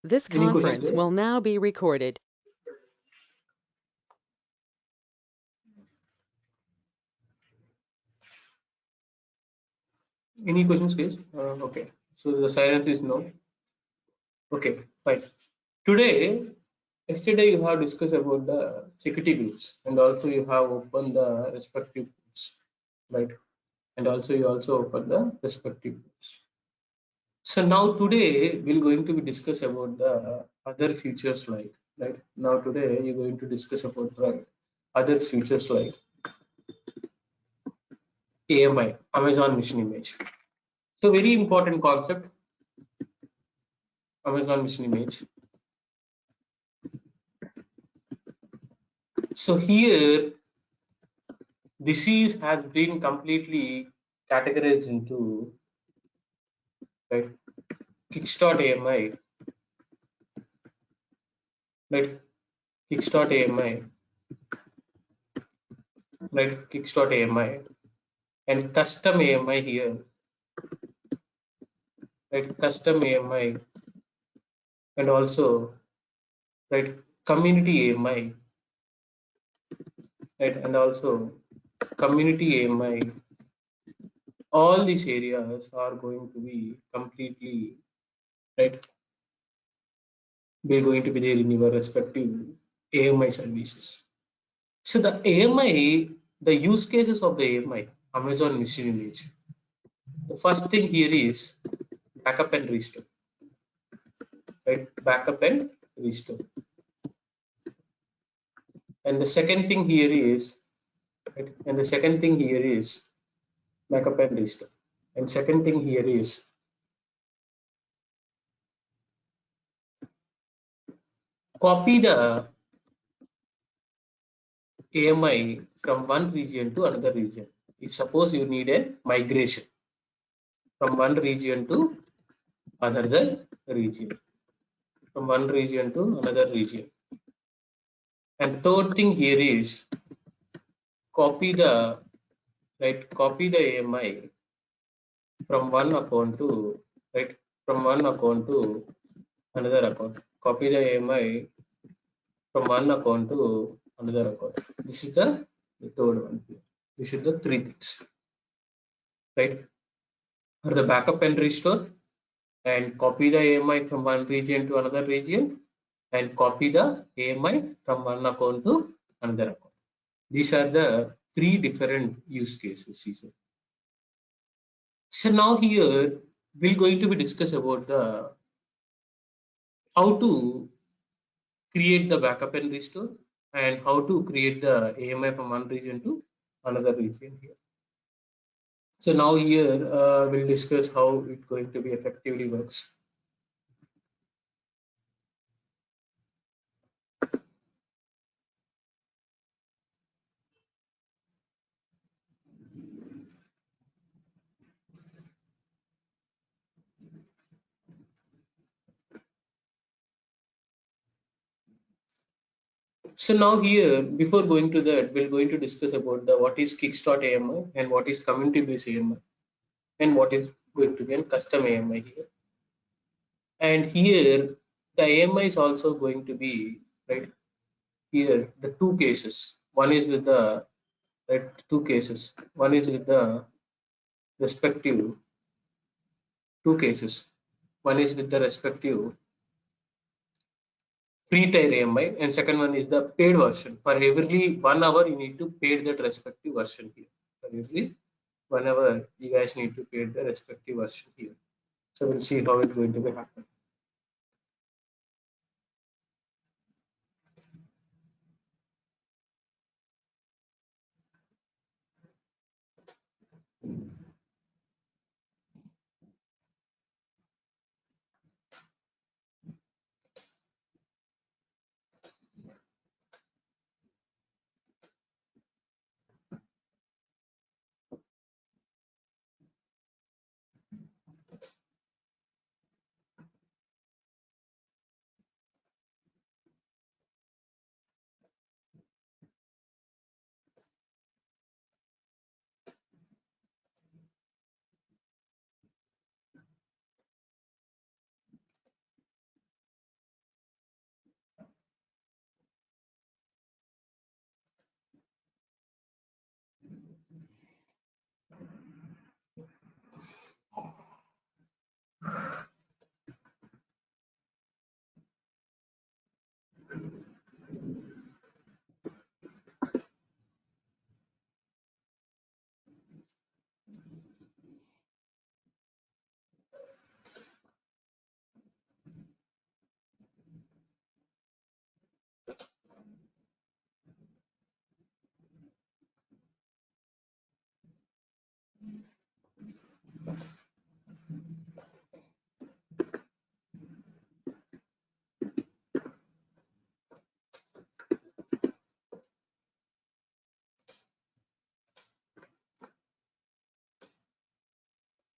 This Any questions conference there? will now be recorded. Any questions, guys? Okay. So the silence is no. Okay, fine. Today, yesterday you have discussed about the security groups, and also you have opened the respective groups, right? And also you also open the respective groups. So now today we're going to be discuss about the other features like, right? Now today you're going to discuss about the other features like AMI, Amazon Mission Image. So very important concept, Amazon Mission Image. So here this is has been completely categorized into, right, Kickstart AMI, right, Kickstart AMI, right, Kickstart AMI, and custom AMI here, right, custom AMI, and also, right, community AMI, right, and also community AMI. All these areas are going to be completely, right, they're going to be there in your respective AMI services. So the AMI, the use cases of the AMI, Amazon Mission Image. The first thing here is backup and restore, right? Backup and restore. And the second thing here is, right? And the second thing here is backup and restore. And second thing here is copy the AMI from one region to another region. If suppose you need a migration from one region to another region, from one region to another region. And third thing here is copy the, right, copy the AMI from one account to, right, from one account to another account. Copy the AMI from one account to another account. This is the third one here. This is the three things, right? For the backup and restore, and copy the AMI from one region to another region, and copy the AMI from one account to another account. These are the three different use cases. So now here we're going to be discuss about the how to create the backup and restore, and how to create the AMI from one region to another region here. So now here we'll discuss how it's going to be effectively works. So now here, before going to that, we're going to discuss about the what is Kickstart AMI and what is community based AMI and what is going to be a custom AMI here. And here the AMI is also going to be, right, here the two cases. One is with the, right, two cases. One is with the respective two cases. One is with the respective free tier AMI, and second one is the paid version. For every 1 hour, you need to pay that respective version here. For every 1 hour, you guys need to pay the respective version here. So we'll see how it's going to be happen.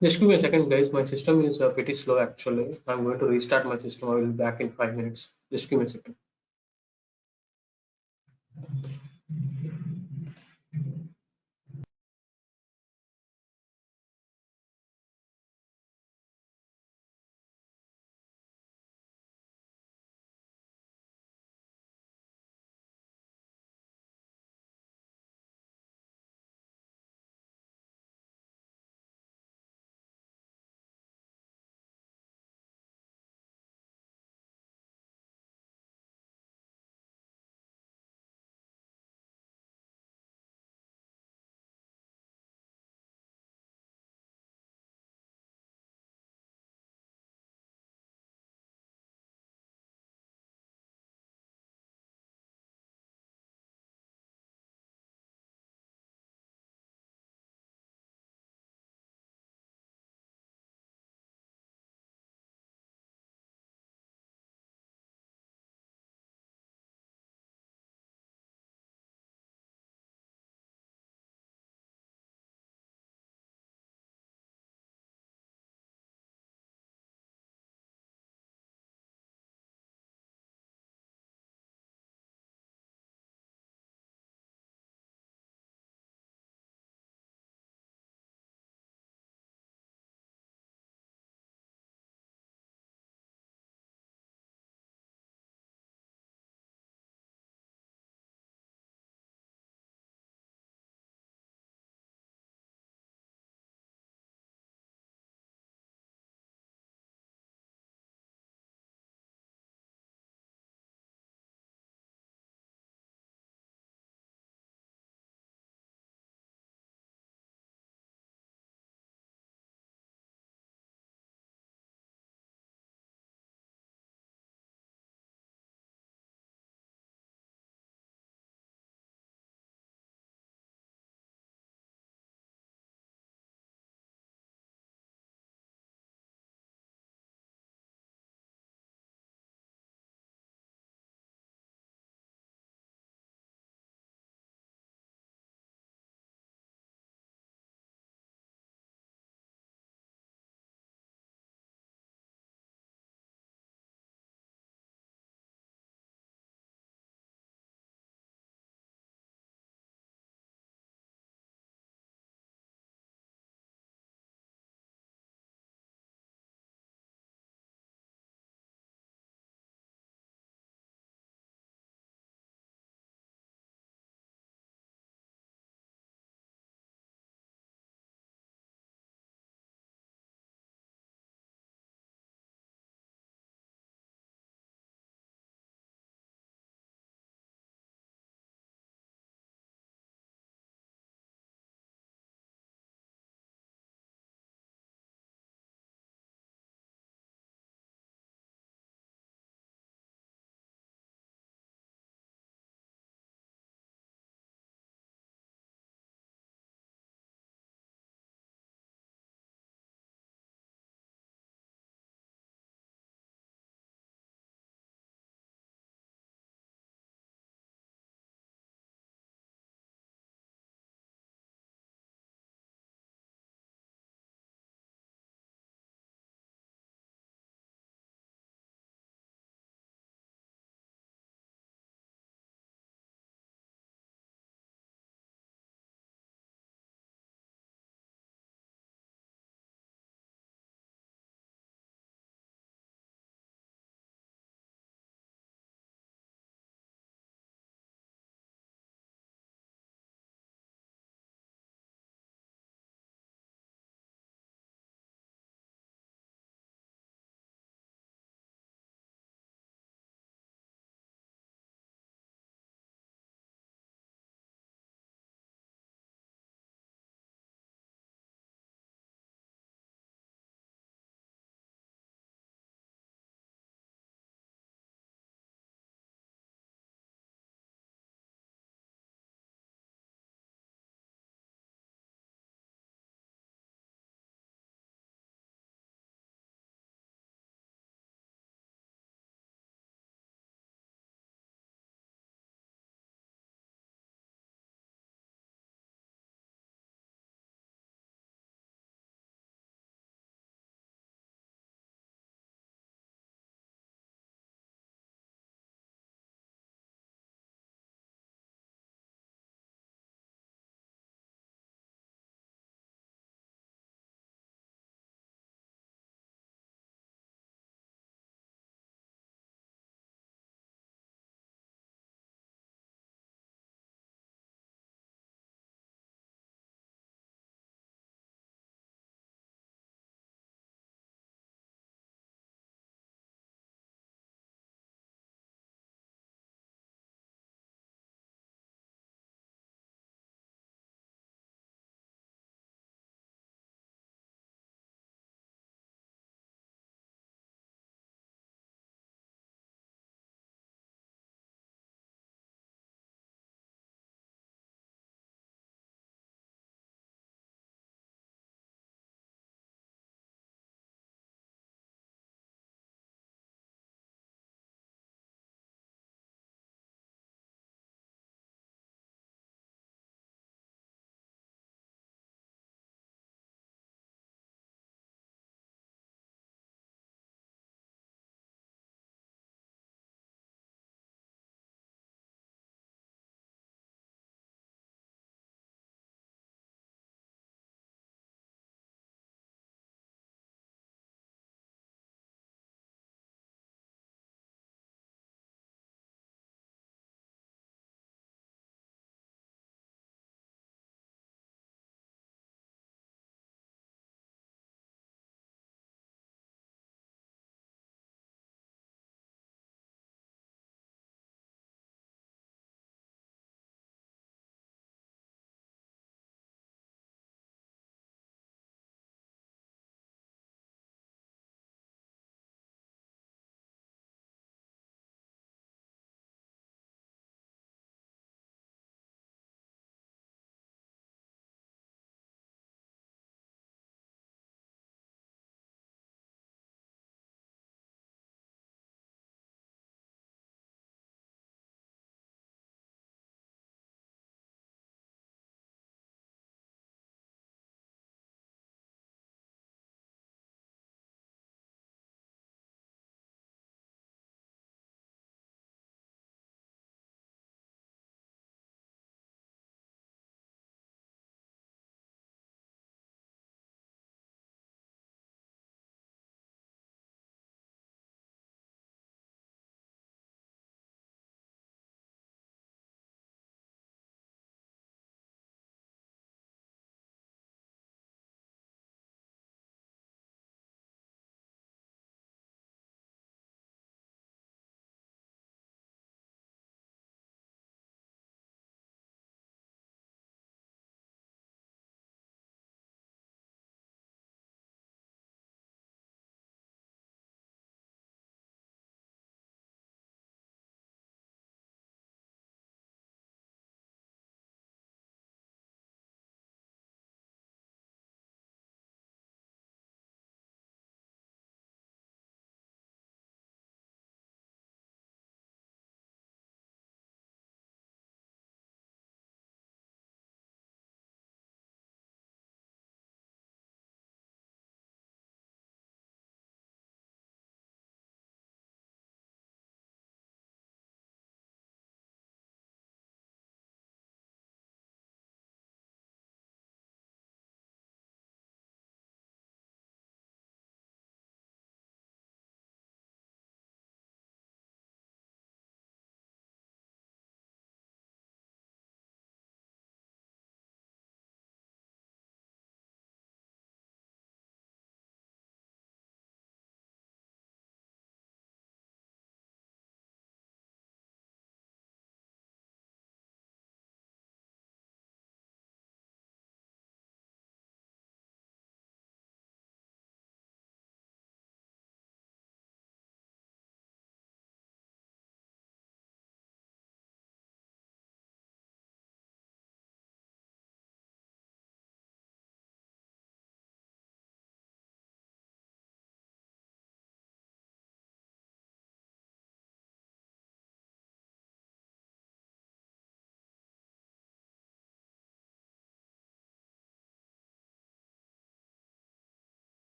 Just give me a second, guys. My system is pretty slow actually. I'm going to restart my system. I will be back in 5 minutes. Just give me a second.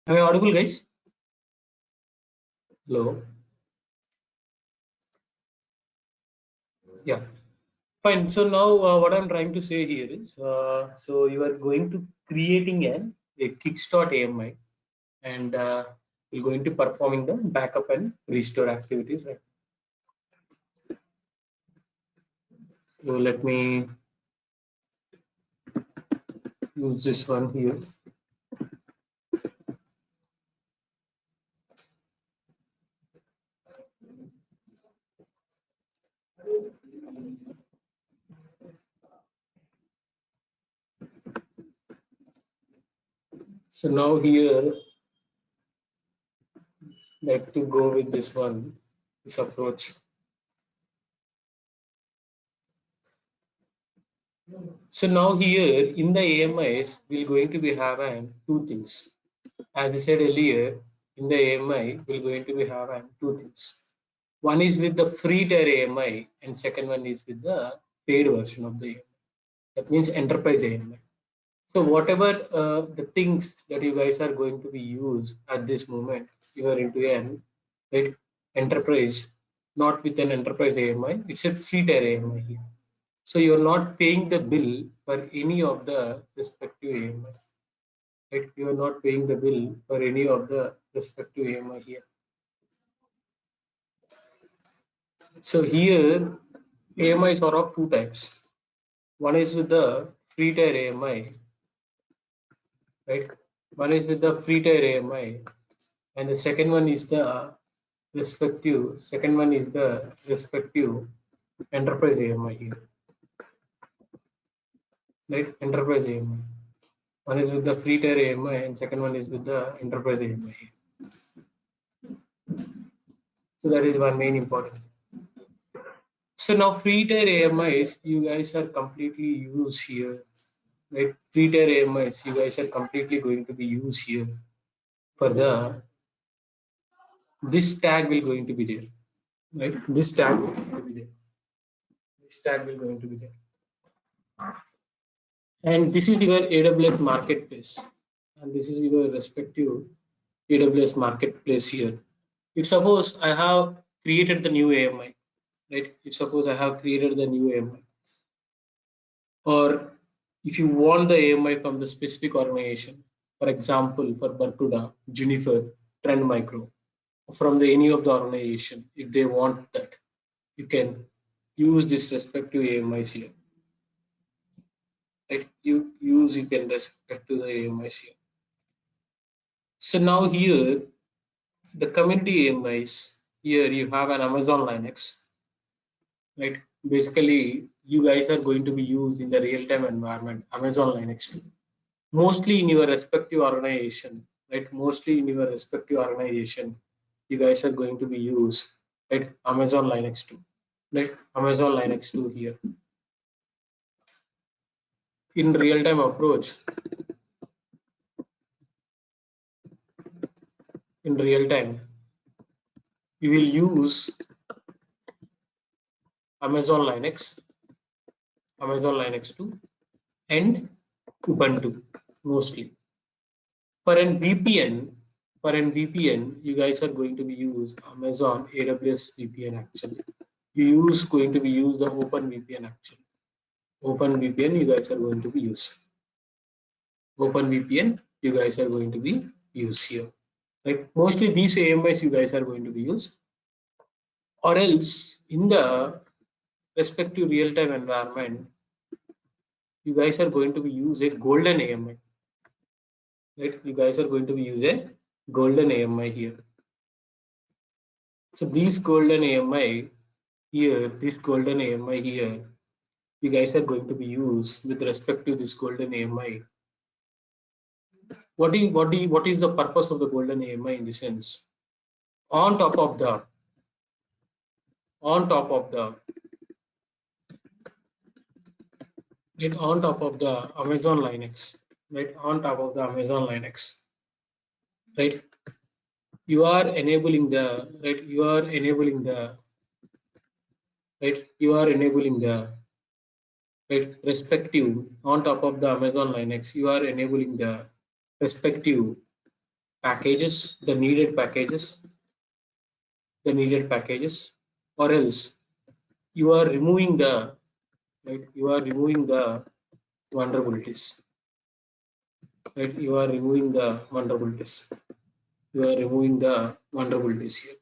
Am I audible, guys? Hello. Yeah. Fine. So now what I'm trying to say here is, so you are going to creating a kickstart AMI, and you're going to performing the backup and restore activities. Right. So let me use this one here. So now here, like to go with this one, this approach. So now here in the AMIs, we're going to be having two things. As I said earlier, in the AMI, we're going to be having two things. One is with the free tier AMI, and second one is with the paid version of the AMI. That means enterprise AMI. So whatever the things that you guys are going to be used at this moment, you are into an right enterprise, not with an enterprise AMI. It's a free tier AMI here. So you're not paying the bill for any of the respective AMI. Right? You are not paying the bill for any of the respective AMI here. So here AMIs are of two types. One is with the free tier AMI, right? One is with the free tier AMI, and the second one is the respective enterprise AMI here, right? Enterprise AMI. One is with the free tier AMI, and second one is with the enterprise AMI here. So that is one main important. So now free tier AMIs, you guys are completely used here, right? Free tier AMIs, you guys are completely going to be used here for the this tag will going to be there, right? This tag will going to be there. This tag will going to be there, and this is your AWS marketplace, and this is your respective AWS marketplace here. If suppose I have created the new AMI, right? If suppose I have created the new AMI, or if you want the AMI from the specific organization, for example, for Barkuda, Juniper, Trend Micro, from the any of the organization, if they want that, you can use this respective AMIs here. Right? You can respect to the AMIs here. So now here the community AMIs, here you have an Amazon Linux, right? Basically, you guys are going to be used in the real-time environment, Amazon Linux 2. Mostly in your respective organization, right? Mostly in your respective organization, you guys are going to be used, right? Amazon Linux 2, right? Amazon Linux 2 here. In real-time approach, in real time, you will use Amazon Linux 2, and Ubuntu mostly. For an VPN, you guys are going to be use Amazon AWS VPN actually. You use going to be use the Open VPN actually. Open VPN you guys are going to be use. Open VPN you guys are going to be use here. Right? Mostly these AMIs you guys are going to be use, or else in the respective real-time environment, you guys are going to be use a golden AMI. Right? You guys are going to be use a golden AMI here. So these golden AMI here, this golden AMI here, you guys are going to be used with respect to this golden AMI. What is the purpose of the golden AMI in the sense? On top of the on top of the on top of the Amazon Linux, right? On top of the Amazon Linux, right? You are enabling the right. You are enabling the right. You are enabling the right respective on top of the Amazon Linux. You are enabling the respective packages, the needed packages, or else you are removing the vulnerabilities. Right? You are removing the vulnerabilities. Here.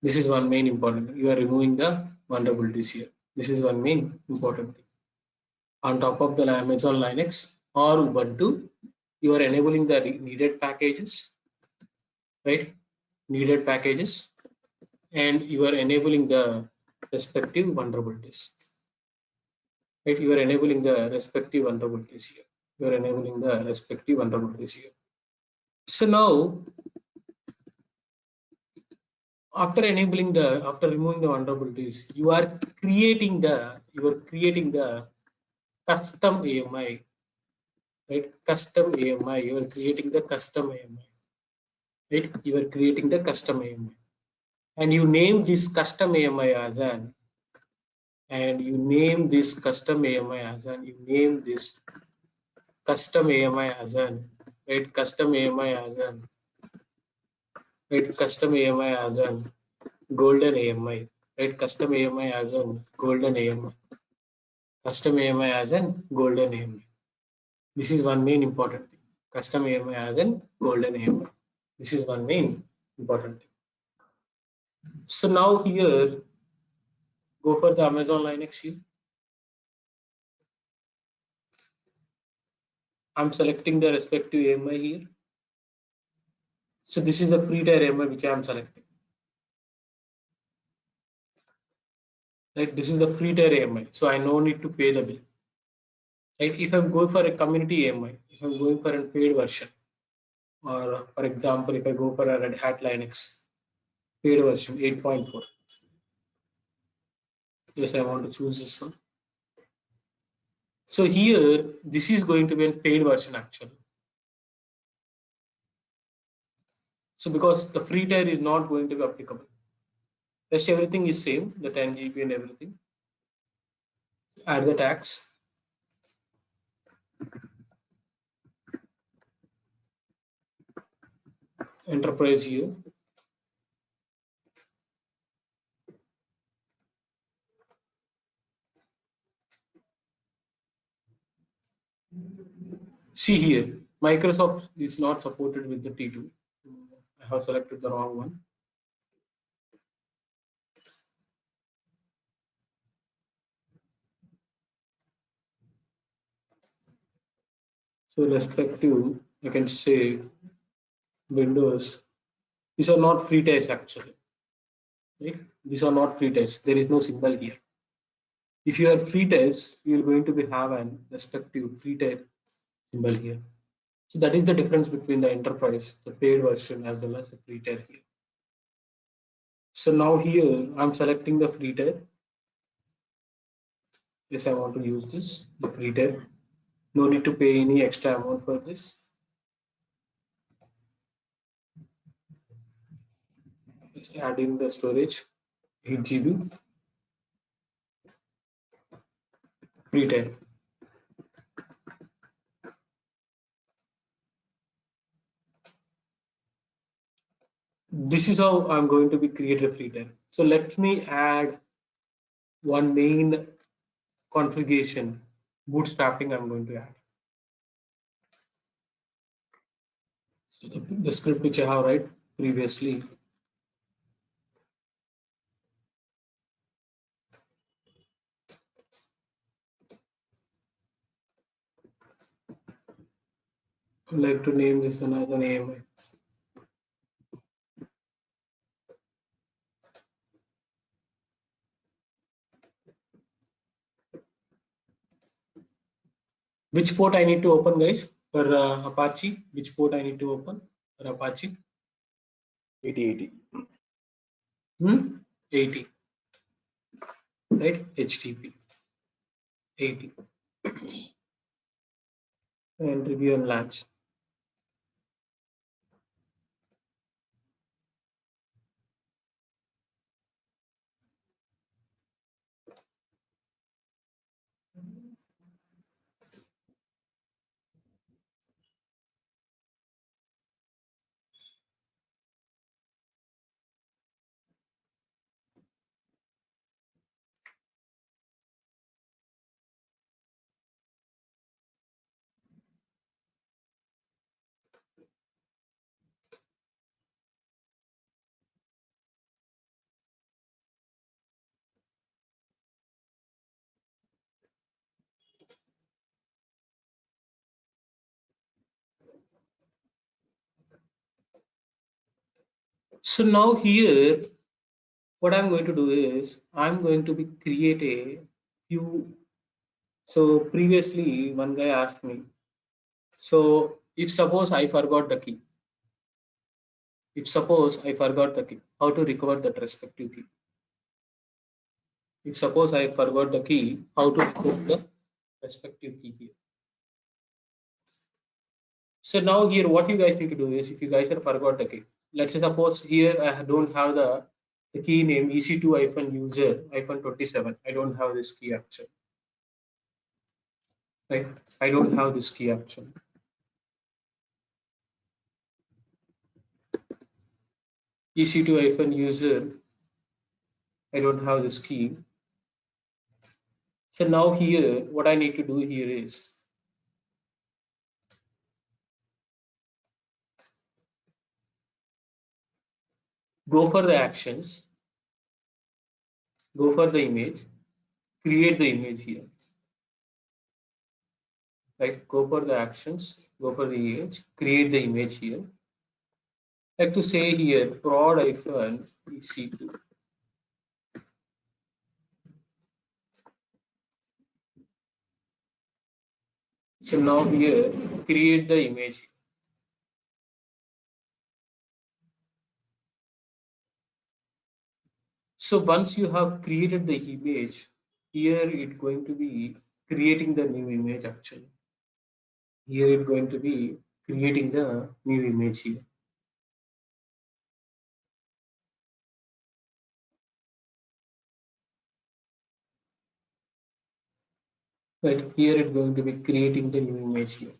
This is one main important thing. You are removing the vulnerabilities here. This is one main important thing. On top of the Amazon Linux or Ubuntu, you are enabling the needed packages, right? Needed packages, and you are enabling the respective vulnerabilities. Right? You are enabling the respective vulnerabilities here. You are enabling the respective vulnerabilities here. So now, after removing the vulnerabilities, you are creating the custom AMI, right? Custom AMI. You are creating the custom AMI, right? You are creating the custom AMI, and you name this custom AMI as an, right? You name this custom AMI as an golden AMI, right? Custom AMI as an golden AMI. Custom AMI as an golden AMI. This is one main important thing. Custom AMI as an golden AMI. This is one main important thing. So now here, go for the Amazon Linux here. I'm selecting the respective AMI here. So this is the free tier AMI which I am selecting. Right, this is the free tier AMI, so I no need to pay the bill. Right, if I'm going for a community AMI, if I'm going for a paid version, or for example, if I go for a Red Hat Linux paid version 8.4, yes, I want to choose this one. So here, this is going to be a paid version actually. So because the free tier is not going to be applicable, rest everything is same, the 10 GB and everything. Add the tax. Enterprise here. See here, Microsoft is not supported with the T2. I have selected the wrong one. So respective, I can say Windows. These are not free tiers actually. Right? These are not free tiers. There is no symbol here. If you are free tiers, you are going to have an respective free tier symbol here. So that is the difference between the enterprise, the paid version, as well as the free tier here. So now here I'm selecting the free tier. Yes, I want to use this, the free tier. No need to pay any extra amount for this. Just add in the storage, 8 GB, free tier. This is how I'm going to be create a free tier. So let me add one main configuration, bootstrapping I'm going to add. So the script which I have write previously. I'd like to name this one as an AMI. Which port I need to open, guys, for Apache? Which port I need to open for Apache? 8080. 80. Right? HTTP 80. And review and launch. So now here, what I'm going to do is I'm going to be create a few. So previously one guy asked me, so if suppose I forgot the key, how to recover that respective key? If suppose I forgot the key, how to recover the respective key here? So now here, what you guys need to do is, if you guys have forgot the key, let's say suppose here I don't have the key name EC2-user-27. I don't have this key actually, right? I don't have this key actually. EC2-user, I don't have this key. So now here, what I need to do here is go for the actions, go for the image, create the image here, right? Go for the actions, go for the image, create the image here. Like to say here prod EC2. So now here create the image. So once you have created the image, here it's going to be creating the new image actually. Here it's going to be creating the new image here. Right here it's going to be creating the new image here.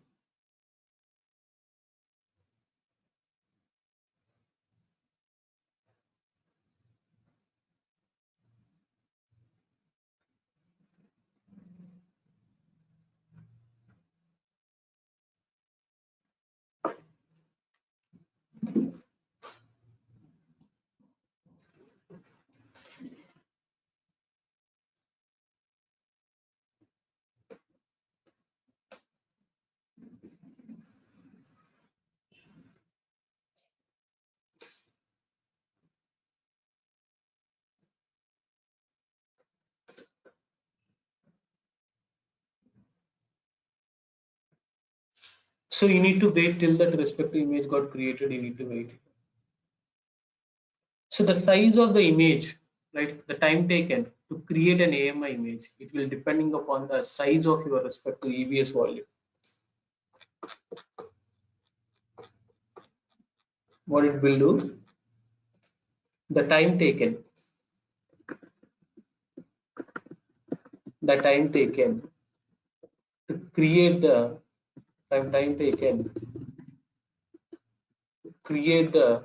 So you need to wait till that respective image got created. You need to wait. So the size of the image, right? The time taken to create an AMI image, it will depending upon the size of your respective EBS volume. What it will do, the time taken, the time taken to create the time taken to create the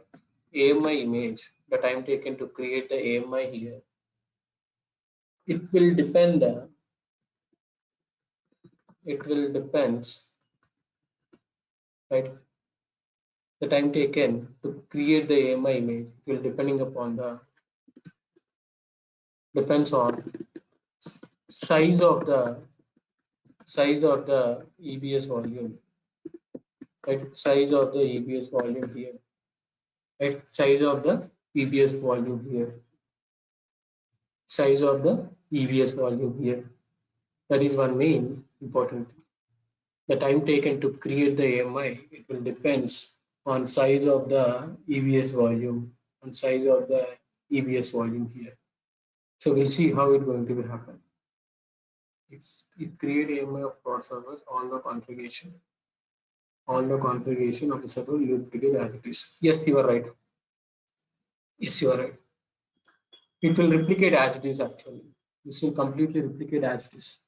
AMI image, the time taken to create the AMI here, it will depend. It will depends, right? The time taken to create the AMI image it will depending upon the depends on size of the EBS volume, right? Size of the EBS volume here, right? Size of the EBS volume here, size of the EBS volume here. That is one main important thing. The time taken to create the AMI, it will depends on size of the EBS volume, on size of the EBS volume here. So we'll see how it's going to be happen. If create AMI of prod servers, all the configuration of the server you have to give as it is. Yes, you are right. Yes, you are right. It will replicate as it is actually. This will completely replicate as it is.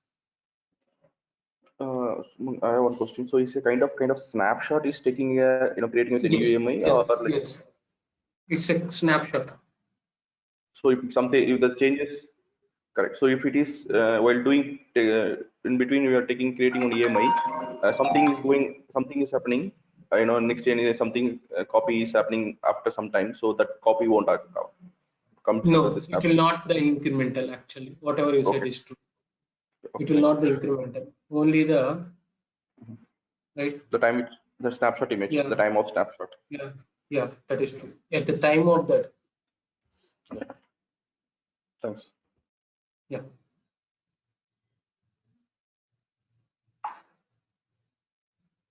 I have one question. So is a kind of snapshot is taking a creating with a new Yes, AMI yes, or like yes. It's a snapshot. so if the changes correct. So if it is while doing in between we are taking creating on EMI, something is happening. Next gen is something copy is happening after some time, so that copy won't comes under the No, it will snapshot. not the incremental actually. Whatever you said Okay, is true. It will okay. not the incremental. Only the right. The time it's the snapshot image, Yeah, the time of snapshot. yeah. Yeah, that is true. At the time of that, Thanks. yeah.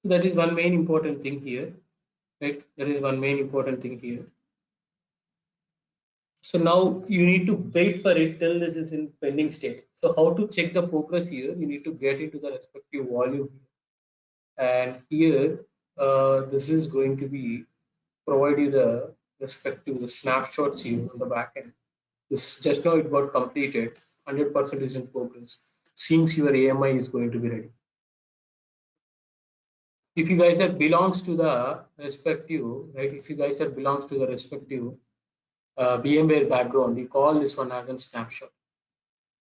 That is one main important thing here, right? That is one main important thing here. So now you need to wait for it till this is in pending state. So how to check the progress here? You need to get into the respective volume. And here, this is going to be provide you the respective the snapshots here on the back end. This just now it got completed, 100% is in progress. Seems your AMI is going to be ready. If you guys are belongs to the respective, right? If you guys are belongs to the respective VMware background, we call this one as a snapshot.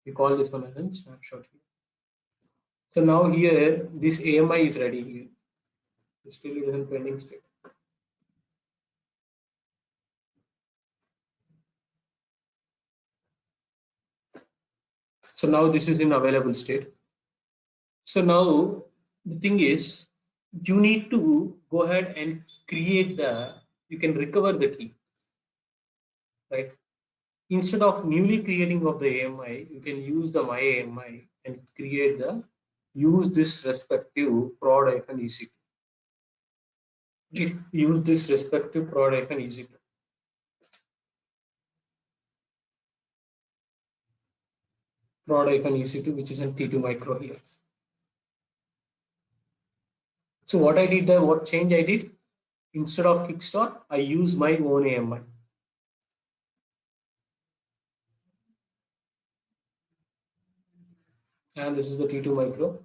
We call this one as a snapshot here. So now here, this AMI is ready here. It still is in pending state. So now this is in available state. So now the thing is, you need to go ahead and create you can recover the key, right? Instead of newly creating of the AMI, you can use the my AMI and use this respective prod-ec2. Use this respective prod-ec2. Prod-ec2, which is in T2 micro here. So what I did there, what change I did? Instead of kickstart, I use my own AMI. And this is the T2 micro.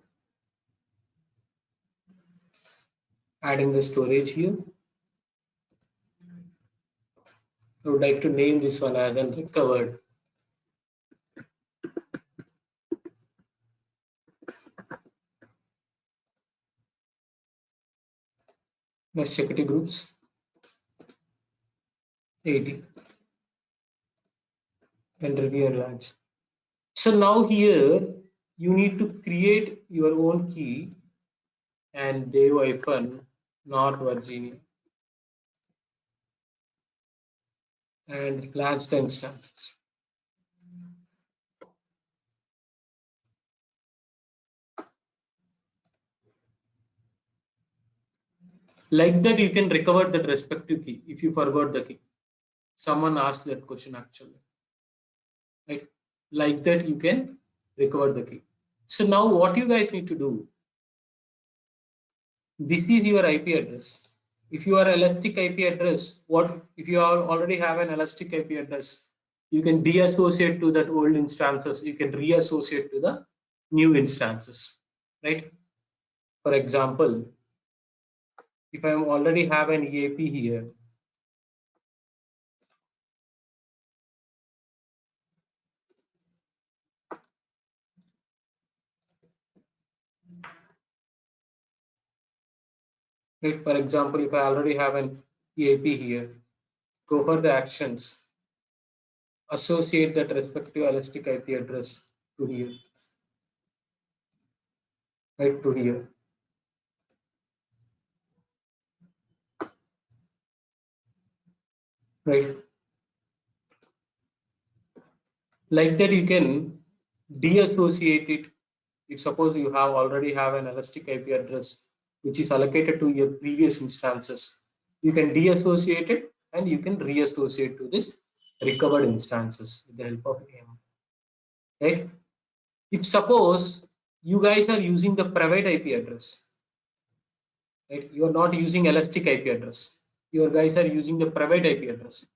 Adding the storage here. I would like to name this one as an recovered. My security groups 80 and review and launch. So now here you need to create your own key and North Virginia and launch the instances. Like that, you can recover that respective key if you forgot the key. Someone asked that question actually. Right? Like that, you can recover the key. So now what you guys need to do, this is your IP address. If you are elastic IP address, if you already have an elastic IP address, you can deassociate to that old instances, you can reassociate to the new instances, right? For example, if I already have an EAP here, right? For example, if I already have an EAP here, go for the actions, associate that respective elastic IP address to here, right? To here. Right? Like that, you can deassociate it. If suppose you already have an elastic IP address which is allocated to your previous instances, you can deassociate it and you can reassociate to this recovered instances with the help of AM. Right? If suppose you guys are using the private IP address, right? You are not using elastic IP address. You guys are using the private IP address.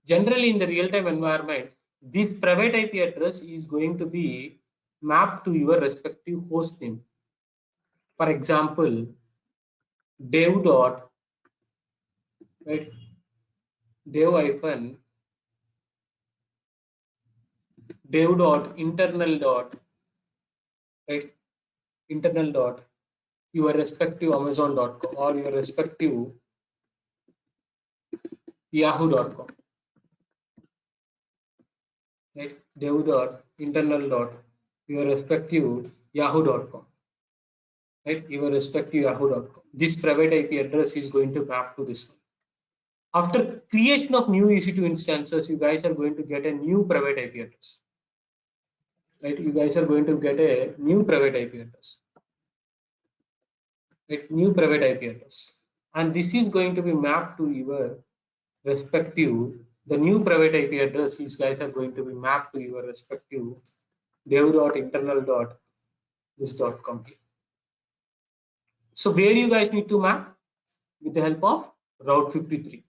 Generally, in the real-time environment, this private IP address is going to be mapped to your respective host name. For example, dev dot, right? Dev hyphen dev dot internal dot, right? Internal dot your respective Amazon.com or your respective Yahoo.com, right? Dev dot internal dot your respective Yahoo.com. right? Your respective yahoo.com. This private IP address is going to map to this one. After creation of new EC2 instances, you guys are going to get a new private IP address, right? You guys are going to get a new private IP address, right? New private IP address, and this is going to be mapped to your respective. The new private IP address, these guys are going to be mapped to your respective dev.internal.this.com. So where you guys need to map? With the help of Route 53,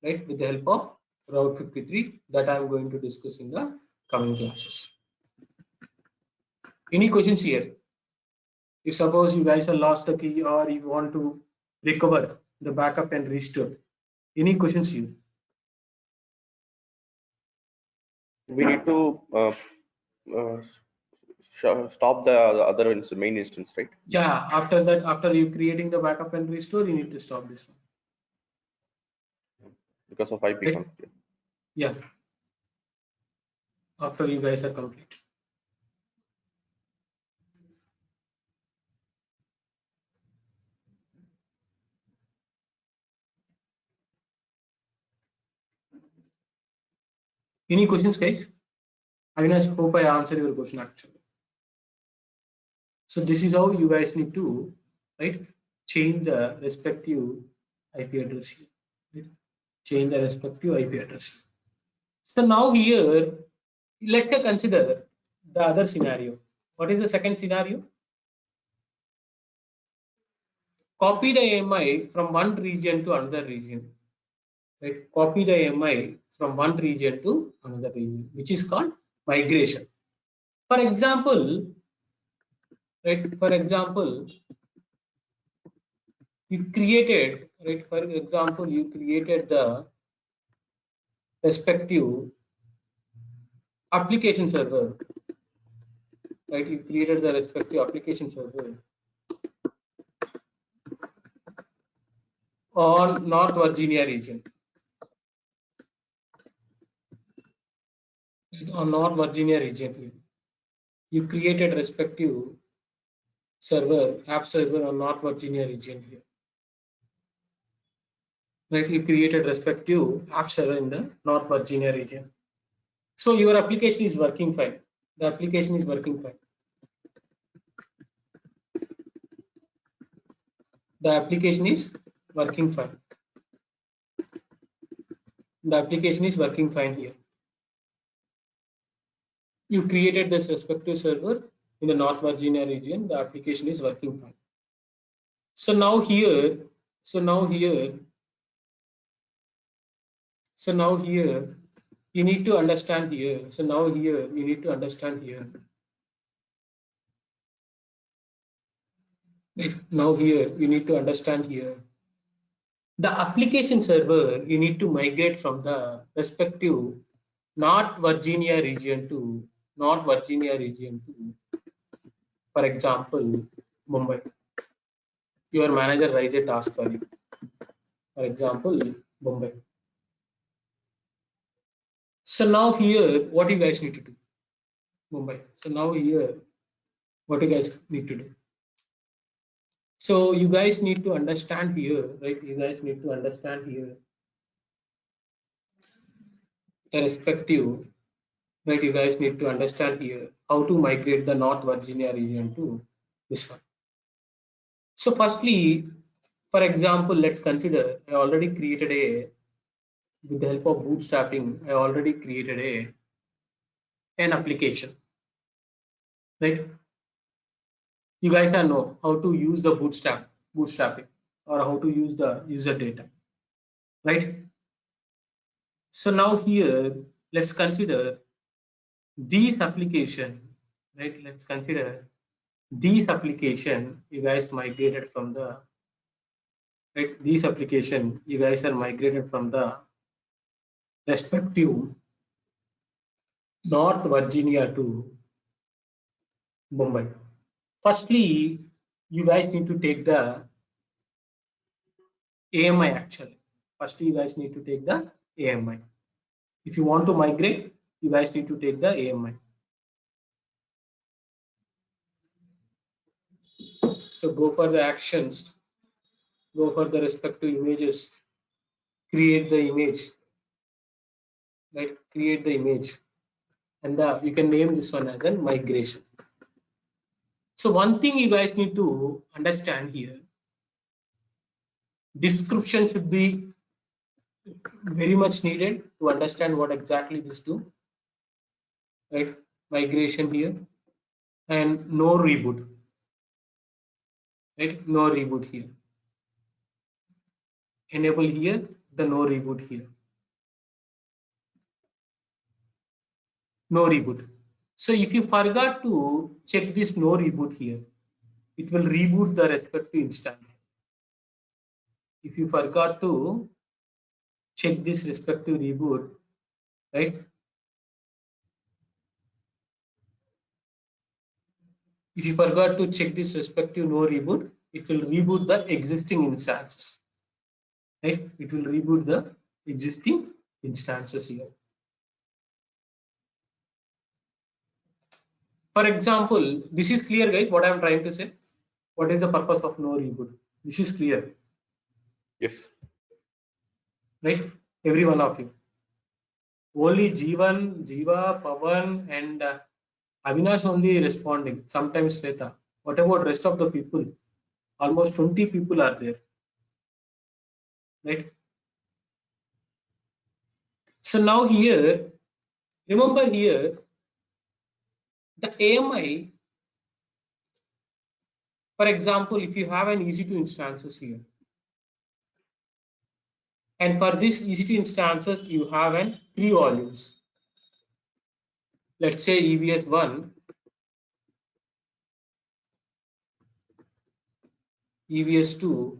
right? With the help of Route 53 that I am going to discuss in the coming classes. Any questions here? If suppose you guys have lost the key or you want to recover the backup and restore, any questions here? We need to uh, stop the other main instance, right? Yeah, after that, after you creating the backup and restore, you need to stop this one. Because of IP Right? conflict. Yeah, after you guys are complete. Any questions, guys? I hope I answered your question actually. So this is how you guys need to, right, change the respective IP address here. Right? Change the respective IP address. So now here, let's say consider the other scenario. What is the second scenario? Copy the AMI from one region to another region. Right? Copy the AMI from one region to another region, which is called migration. For example, right? For example, you created, right? For example, you created the respective application server, right? You created the respective application server on North Virginia region. On North Virginia region here. You created respective server, app server on North Virginia region here. Right? You created respective app server in the North Virginia region. So your application is working fine. The application is working fine. The application is working fine. The application is working fine here. You created this respective server in the North Virginia region. The application is working fine. So now here, so now here, you need to understand here. So now here, you need to understand here. Now here, you need to understand here. The application server, you need to migrate from the respective North Virginia region to North Virginia region to, for example, Mumbai. Your manager raise a task for you. For example, Mumbai. So now here, what you guys need to do? Mumbai. So now here, what you guys need to do? So you guys need to understand here, right? You guys need to understand here the respective, right? You guys need to understand here how to migrate the North Virginia region to this one. So firstly, for example, let's consider I already created a, with the help of bootstrapping, I already created an application, right? You guys know how to use the bootstrapping or how to use the user data, right? So now here, let's consider these application, right? Let's consider these application you guys migrated from the, right? These application you guys are migrated from the respective North Virginia to Mumbai. Firstly, you guys need to take the AMI actually. Firstly, you guys need to take the AMI. If you want to migrate, you guys need to take the AMI. So go for the actions, go for the respective images, create the image, right? Create the image, and you can name this one as a migration. So one thing you guys need to understand here, description should be very much needed to understand what exactly this do, right? Migration here, and no reboot, right? No reboot here. Enable here the no reboot here. No reboot. So if you forgot to check this no reboot here, it will reboot the respective instance. If you forgot to check this respective reboot, right? If you forgot to check this respective no reboot, it will reboot the existing instances, right? It will reboot the existing instances here. For example, this is clear, guys, what I'm trying to say. What is the purpose of no reboot? This is clear. Yes. Right? Every one of you. Only Jivan, Jiva, Pavan, and Avinash only responding. Sometimes Shweta. What about rest of the people? Almost 20 people are there. Right? So now here, remember here, the AMI, for example, if you have an EC2 instances here, and for this EC2 instances, you have an 3 volumes. Let's say EBS1, EBS2,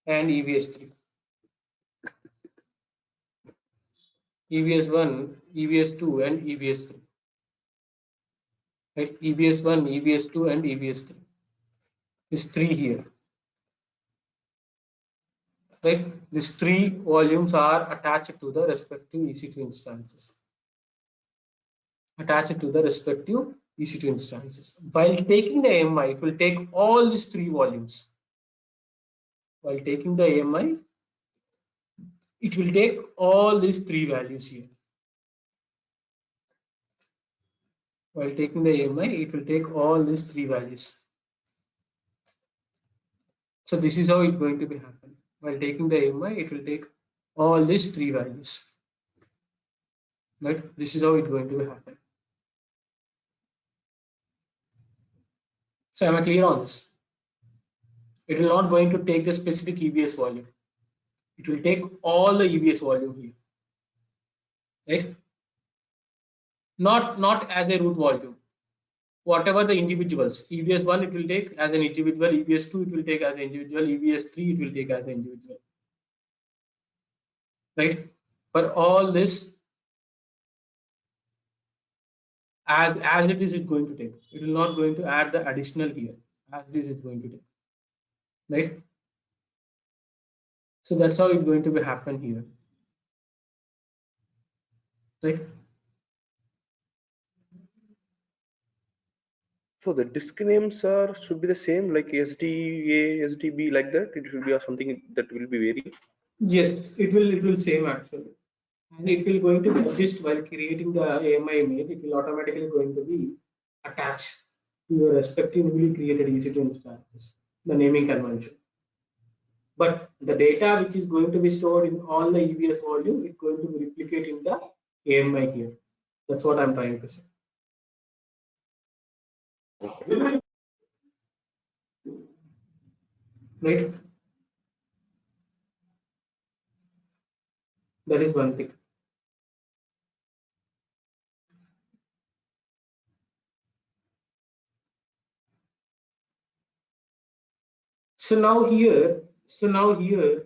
and EBS3. EBS1, EBS2, and EBS3. Right? EBS1, EBS2, and EBS3. These 3 here. Right? These 3 volumes are attached to the respective EC2 instances. Attached to the respective EC2 instances. While taking the AMI, it will take all these 3 volumes. While taking the AMI, it will take all these 3 values here. While taking the AMI, it will take all these 3 values. So this is how it's going to be happen. While taking the AMI, it will take all these 3 values. Right? This is how it's going to be happen. So am I clear on this? It will not going to take the specific EBS volume. It will take all the EBS volume here. Right? Not as a root volume. Whatever the individuals, EBS1 it will take as an individual, EBS2 it will take as an individual, EBS3 it will take as an individual. Right? For all this, as it is it going to take. It will not going to add the additional here. As it is going to take. Right? So that's how it's going to be happen here. Right? So the disk names should be the same, like SDA, SDB, like that. It should be something that will be varying. Yes, it will same actually. And it will going to adjust while creating the AMI image. It will automatically going to be attached to your respective newly created EC2 instances, the naming convention. But the data which is going to be stored in all the EBS volume, it's going to be replicate in the AMI here. That's what I'm trying to say. Right? That is one thing. So now here, so now here,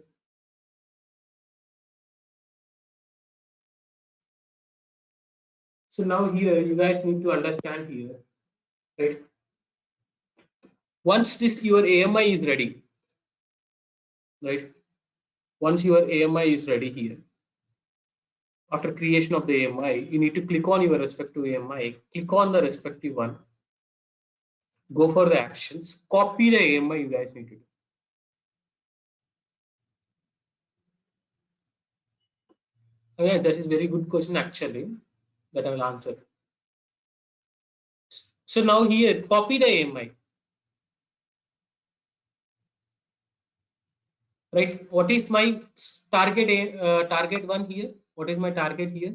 you guys need to understand here, right? Once this your AMI is ready, right? Once your AMI is ready here, after creation of the AMI, you need to click on your respective AMI, click on the respective one, go for the actions, copy the AMI you guys need to do. Oh, yeah, that is very good question actually that I will answer. So now here, copy the AMI. Right? What is my target one here? What is my target here?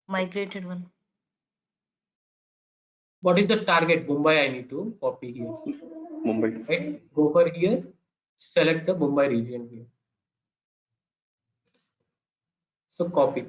Migrated one. What is the target? Mumbai I need to copy here. Mumbai. Right? Go for here, select the Mumbai region here. So copy.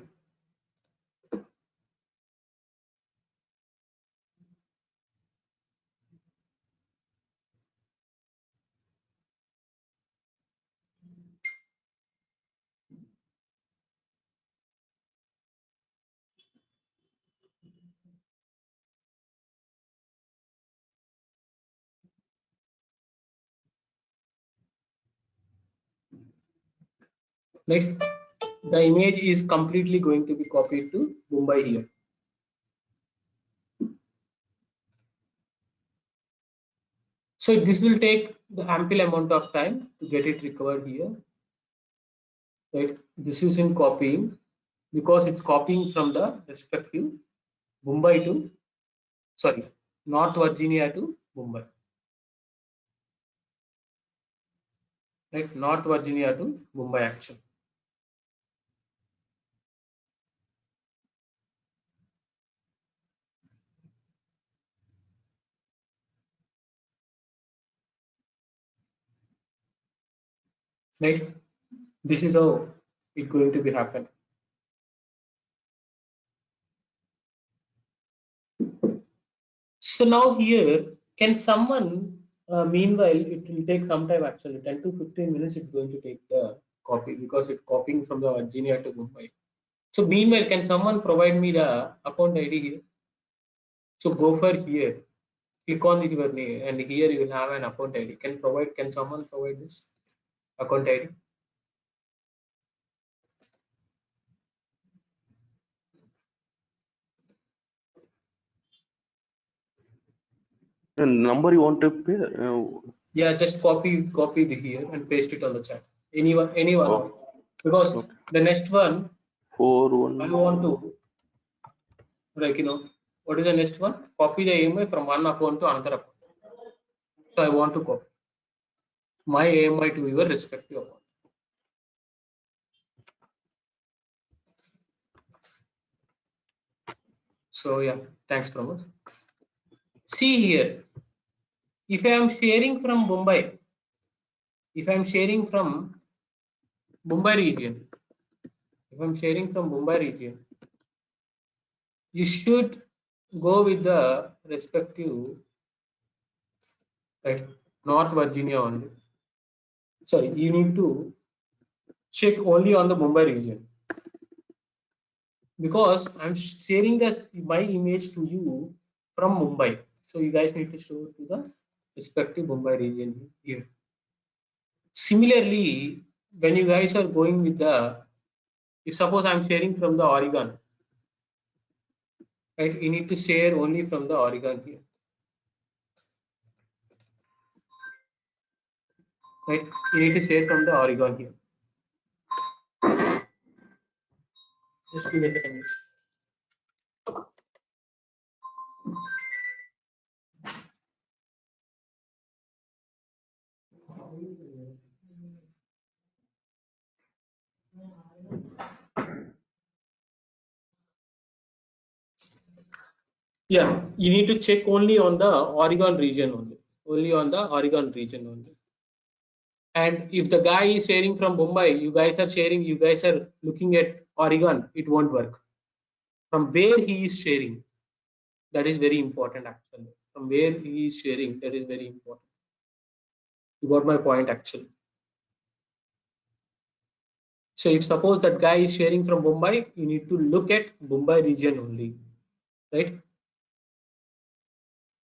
Right? The image is completely going to be copied to Mumbai here. So this will take the ample amount of time to get it recovered here. Right? This is in copying because it's copying from the respective Mumbai to, sorry, North Virginia to Mumbai. Right? North Virginia to Mumbai action. Right? This is how it's going to be happen. So now here, can someone, meanwhile, it will take some time actually, 10 to 15 minutes it's going to take the copy because it's copying from the Virginia to Mumbai. So meanwhile, can someone provide me the account ID here? So go for here, click on this your name and here you will have an account ID. Can someone provide this account ID? And number you want to pay? Yeah, just copy the here and paste it on the chat. Anyone of, because Okay. the next one 41. I want to, like, what is the next one? Copy the AMI from one account to another account. So I want to copy my AMI to your respective account. So yeah, thanks Pramod. See here, if I am sharing from Mumbai, if I am sharing from Mumbai region, if I'm sharing from Mumbai region, you should go with the respective, right, North Virginia only. Sorry, you need to check only on the Mumbai region because I'm sharing my image to you from Mumbai. So you guys need to show to the respective Mumbai region here. Similarly, when you guys are going with the, if suppose I'm sharing from the Oregon, right, you need to share only from the Oregon here. Right, you need to share from the Oregon here. Just give me a second. Yeah, you need to check only on the Oregon region only on the Oregon region only. And if the guy is sharing from Mumbai, you guys are sharing, you guys are looking at Oregon, it won't work. From where he is sharing, that is very important actually. From where he is sharing, that is very important. You got my point actually. So if suppose that guy is sharing from Mumbai, you need to look at Mumbai region only, right?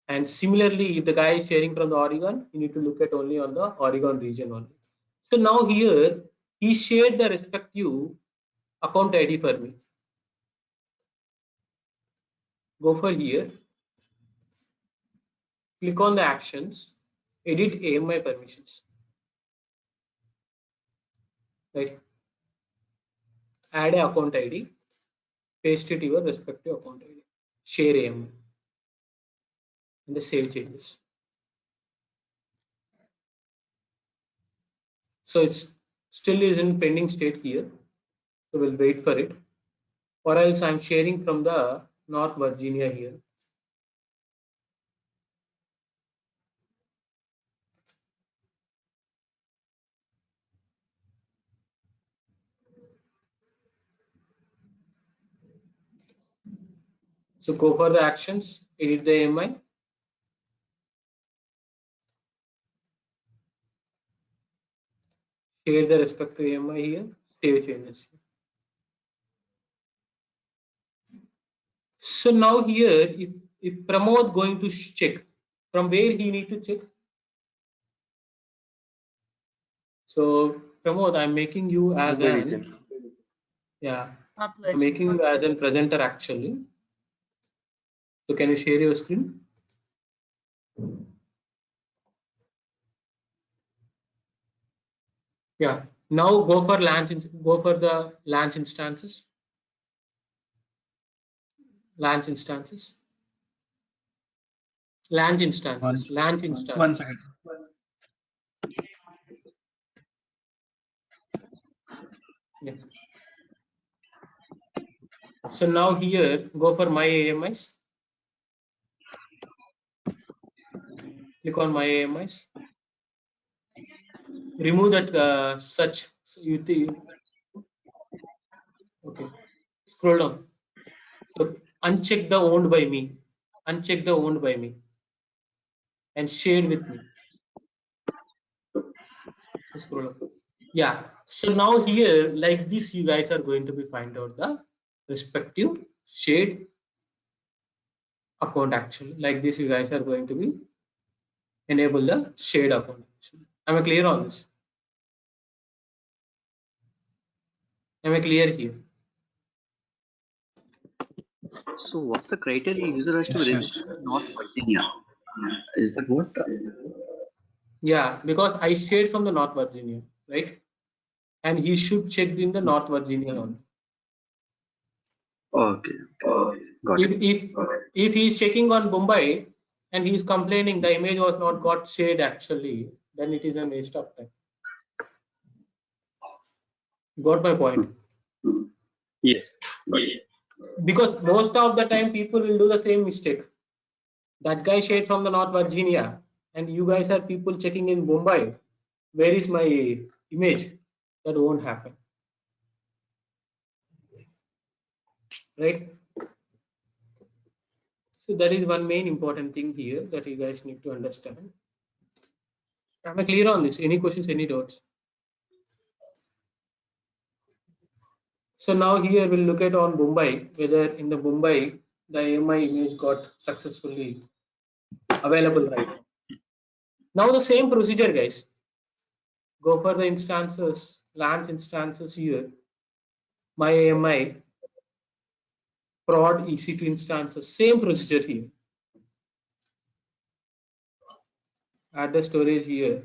And similarly, if the guy is sharing from the Oregon, you need to look at only on the Oregon region only. So now here he shared the respective account ID for me. Go for here, click on the actions, edit AMI permissions, right? Add a account ID, paste it your respective account ID, share AMI, and the save changes. So it's still is in pending state here. So we'll wait for it. Or else I'm sharing from the North Virginia here. So go for the actions, edit the AMI. Share the respective AMI here, save changes. So now here, if Pramod going to check, from where he need to check? So Pramod, I'm making you as Mumbai an region. I'm making you as a presenter actually. So can you share your screen? Yeah. Now go for the launch instances. Launch instances. Launch instances. Launch One instances. second. Yeah. So now here, go for my AMIs. Click on my AMIs. Remove that such. Okay. Scroll down. So uncheck the owned by me. Uncheck the owned by me. And share with me. So scroll up. Yeah. So now here, like this, you guys are going to be find out the respective shared account actually. Like this, you guys are going to be enable the shared account. Actually. Am I clear on this? Am I clear here? So what's the criteria user has to Yes, yes. register in North Virginia? Is that what? Yeah, because I shared from the North Virginia, right? And he should check in the North Virginia only. Okay. Got it. If he is checking on Mumbai and he is complaining the image was not got shared actually, then it is a waste of time. Got my point? Yes. Got it. Because most of the time people will do the same mistake. That guy shared from the North Virginia and you guys are people checking in Mumbai. Where is my image? That won't happen. Right? So that is one main important thing here that you guys need to understand. Am I clear on this? Any questions, any doubts? So now here we'll look at on Mumbai, whether in the Mumbai, the AMI image got successfully available right now. Now the same procedure, guys. Go for the instances, launch instances here. My AMI, prod EC2 instances, same procedure here. Add the storage here.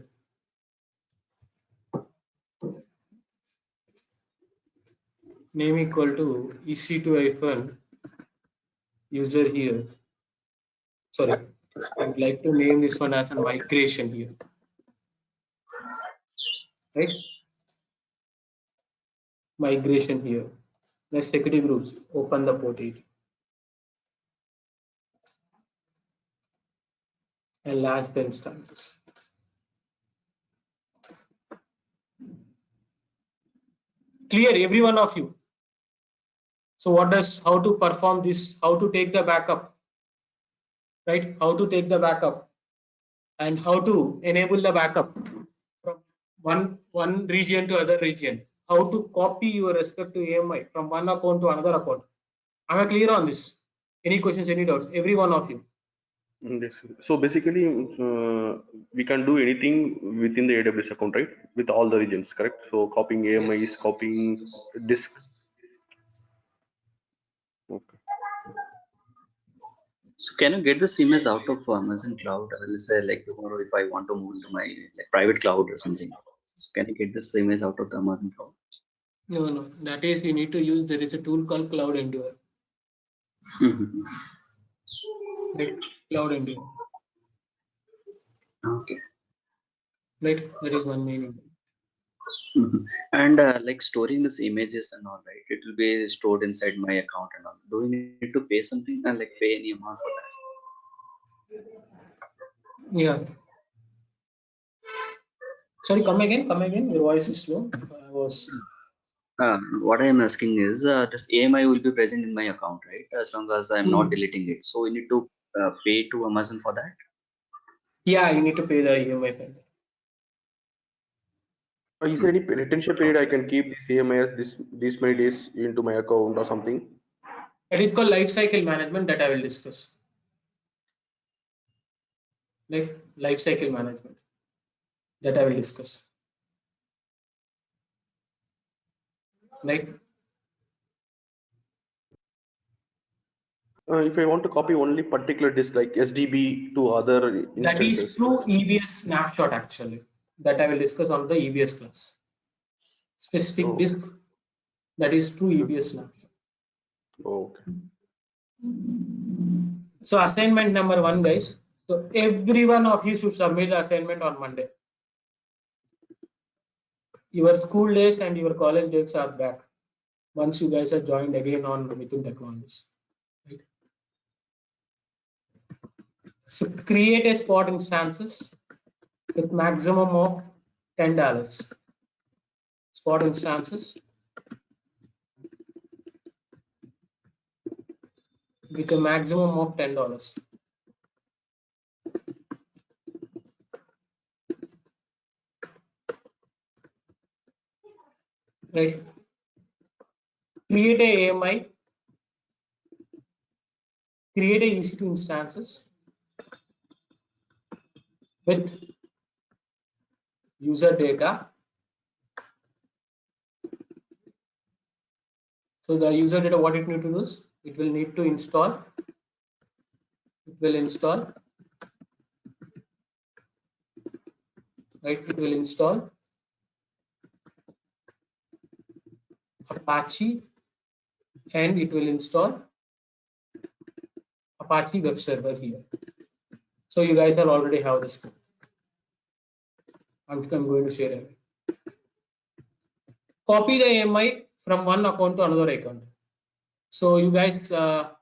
Name equal to EC2 user here. Sorry, I would like to name this one as a migration here. Right? Migration here. Next security groups, open the port 80 and launch the instances. Clear, every one of you. So how to perform this, how to take the backup, right? How to take the backup and how to enable the backup from one region to other region. How to copy your respective AMI from one account to another account. Am I clear on this? Any questions, any doubts? Every one of you. Yes. So basically, we can do anything within the AWS account, right? With all the regions, correct? So copying AMIs, Yes. copying disk. Okay. So can you get this image out of Amazon Cloud? Let's say like tomorrow if I want to move into my like private cloud or something. So can you get this image out of the Amazon Cloud? No. That is, you need to use. There is a tool called Cloud Endure. Mhm. Right? Cloud Endure. Okay. Right? That is one meaning. Mhm. And like storing these images and all, right? It will be stored inside my account and all. Do we need to pay something and like pay any amount for that? Yeah. Sorry, come again. Come again. Your voice is slow. I was. What I am asking is this AMI will be present in my account, right? As long as I'm not deleting it. So we need to pay to Amazon for that. Yeah, you need to pay the EMI fund. Is there any retention period I can keep this AMIs this many days into my account or something? It is called life cycle management that I will discuss. Like life cycle management that I will discuss. Like If I want to copy only particular disk like SDB to other that is instances. through EBS snapshot actually. That I will discuss on the EBS class. Specific Okay. disk that is through EBS snapshot. Okay. So assignment number 1, guys. So every one of you should submit the assignment on Monday. Your school days and your college days are back once you guys are joined again on Mithun Technologies. Right? So create a spot instances with maximum of $10. Spot instances with a maximum of $10. Right? Create a AMI, create a EC2 instances with user data. So the user data, what it need to do is it will need to install. It will install. Right? It will install Apache and it will install Apache web server here. So you guys are already have this. I'm going to share it. Copy the AMI from one account to another account. So you guys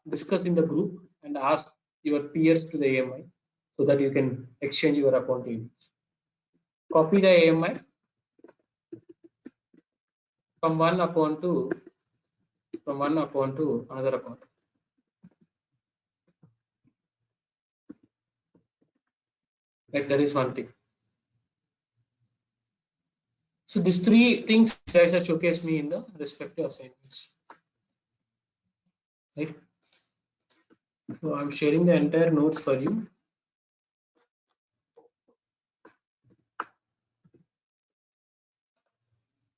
discuss in the group and ask your peers to the AMI so that you can exchange your account details. Copy the AMI from one account to another account. Like that is one thing. So these three things guys have showcased me in the respective assignments. Right. So I'm sharing the entire notes for you.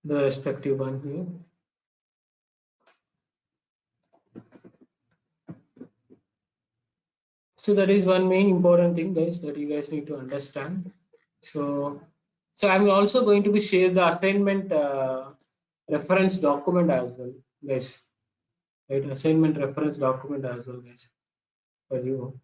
The respective one here. So that is one main important thing, guys, that you guys need to understand. So I'm also going to be share the assignment reference document as well, guys. Right, assignment reference document as well, guys, for you.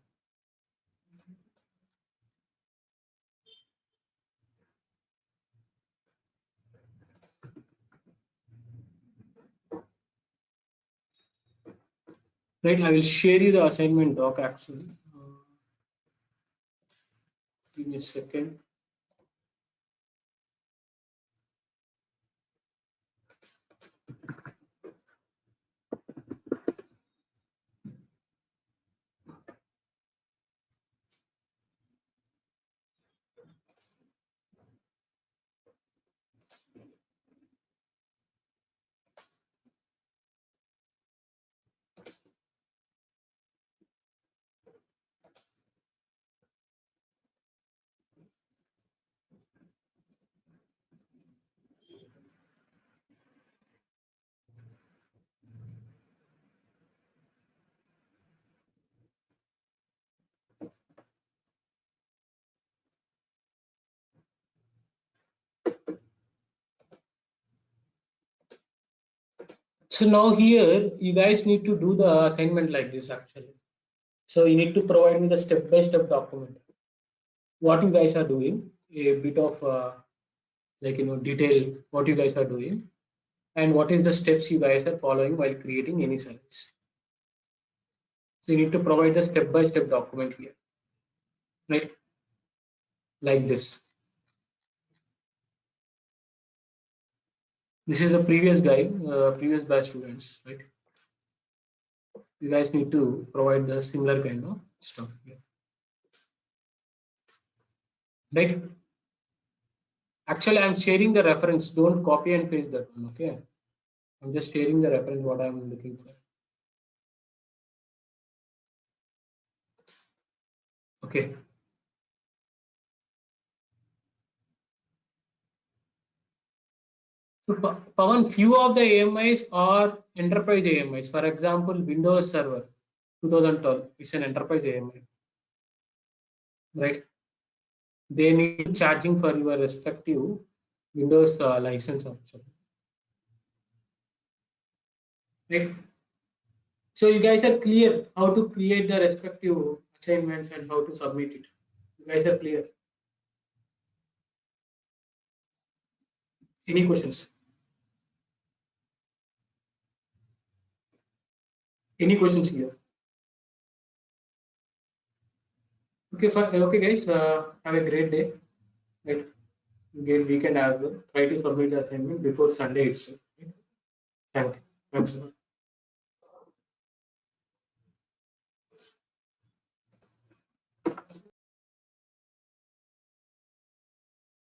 Right, I will share you the assignment doc actually. Give me a second. So now here you guys need to do the assignment like this actually. So you need to provide me the step-by-step document. What you guys are doing, a bit of detail what you guys are doing, and what is the steps you guys are following while creating any service. So you need to provide the step-by-step document here, right? Like this. This is the previous guy, previous batch students, right? You guys need to provide the similar kind of stuff here, right? Actually, I'm sharing the reference. Don't copy and paste that one, okay? I'm just sharing the reference what I'm looking for. Okay. So, Pawan, few of the AMIs are enterprise AMIs. For example, Windows Server 2012, it's an enterprise AMI, right? They need charging for your respective Windows license option, right? So you guys are clear how to create the respective assignments and how to submit it. You guys are clear. Any questions? Any questions here? Okay, fine. Okay, guys. Have a great day. Right. Great weekend as well. Try to submit the assignment before Sunday itself. Right? Thank you. Thanks a lot.